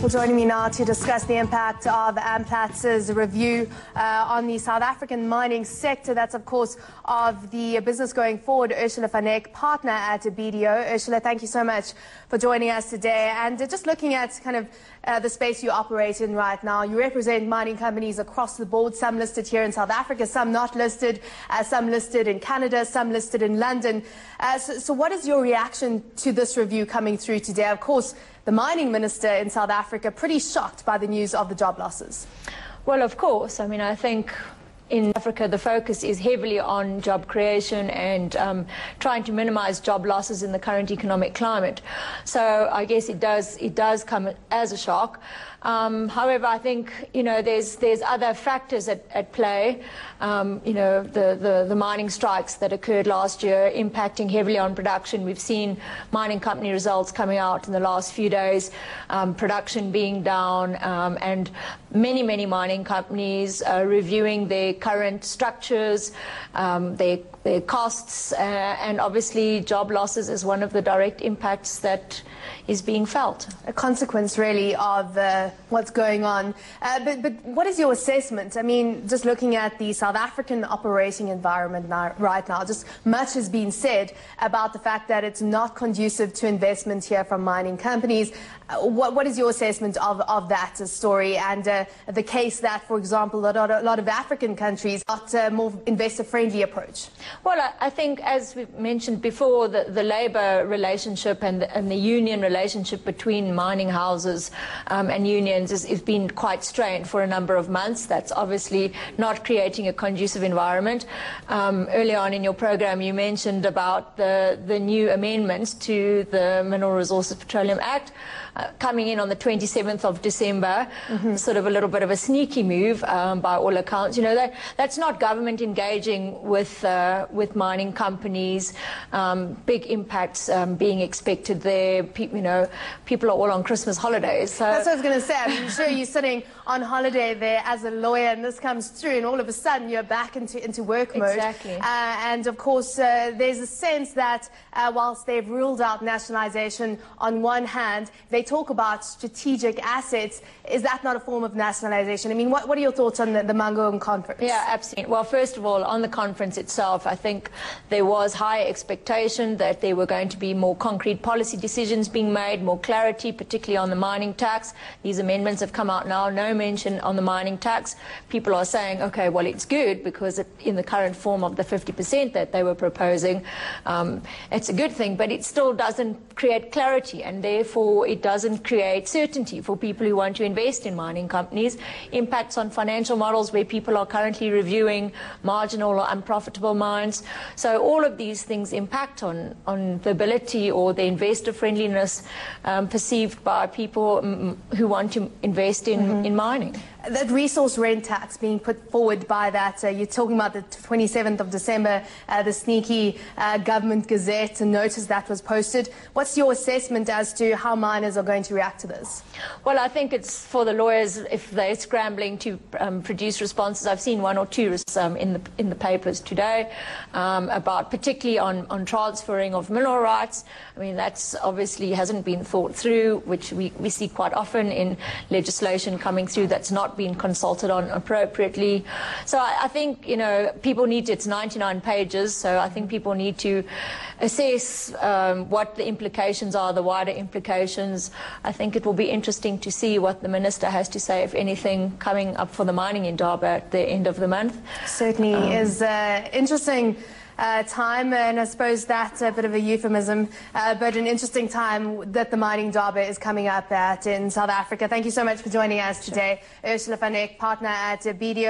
Well, joining me now to discuss the impact of Amplatz's review on the South African mining sector. That's, of course, of the business going forward, Ursula van Eck, partner at BDO. Ursula, thank you so much for joining us today. And just looking at kind of the space you operate in right now, you represent mining companies across the board, some listed here in South Africa, some not listed, some listed in Canada, some listed in London. So what is your reaction to this review coming through today? Of course, the mining minister in South Africa pretty shocked by the news of the job losses. Well, of course. I mean, I think in Africa the focus is heavily on job creation and trying to minimize job losses in the current economic climate. So I guess it does come as a shock. However, I think, you know, there's other factors at play. You know, the mining strikes that occurred last year impacting heavily on production. We've seen mining company results coming out in the last few days, production being down, and many mining companies reviewing their current structures, their costs, and obviously job losses is one of the direct impacts that is being felt. A consequence, really, of what's going on. But what is your assessment? I mean, just looking at the South African operating environment right now, just much has been said about the fact that it's not conducive to investment here from mining companies. What is your assessment of that story and the case that, for example, a lot of African countries got a more investor-friendly approach? Well, I think, as we mentioned before, the labour relationship and the union relationship between mining houses and unions has been quite strained for a number of months. That's obviously not creating a conducive environment. Earlier on in your program, you mentioned about the new amendments to the Mineral Resources Petroleum Act coming in on the 27th of December, sort of a little bit of a sneaky move by all accounts. You know, that's not government engaging with mining companies, big impacts being expected there. You know, people are all on Christmas holidays. So that's what I was going to say. I'm sure you're sitting on holiday there as a lawyer and this comes through and all of a sudden you're back into work mode. Exactly. And of course, there's a sense that whilst they've ruled out nationalization on one hand, they talk about strategic assets. Is that not a form of nationalization? I mean, what are your thoughts on the Mangaung conference? Yeah, absolutely. Well, first of all, on the conference itself, I think there was high expectation that there were going to be more concrete policy decisions being made, more clarity, particularly on the mining tax. These amendments have come out now, no mention on the mining tax. People are saying, okay, well, it's good because in the current form of the 50% that they were proposing, it's a good thing, but it still doesn't create clarity, and therefore it doesn't create certainty for people who want to invest in mining companies. Impacts on financial models where people are currently reviewing marginal or unprofitable mines. So all of these things impact on the ability or the investor friendliness perceived by people who want to invest in mining. That resource rent tax being put forward by that, you're talking about the 27th of December, the sneaky government gazette notice that was posted. What's your assessment as to how miners are going to react to this? Well, I think it's for the lawyers, if they're scrambling to produce responses. I've seen one or two in the papers today about particularly on transferring of mineral rights. I mean, that's obviously hasn't been thought through, which we see quite often in legislation coming through that's not been consulted on appropriately. So I think, you know, people need to, it's 99 pages, so I think people need to assess what the implications are, the wider implications. I think it will be interesting to see what the minister has to say, if anything, coming up for the mining indaba at the end of the month. Certainly is interesting time, and I suppose that's a bit of a euphemism, but an interesting time that the mining indaba is coming up in South Africa. Thank you so much for joining us today. Ursula van Eck, partner at BDO.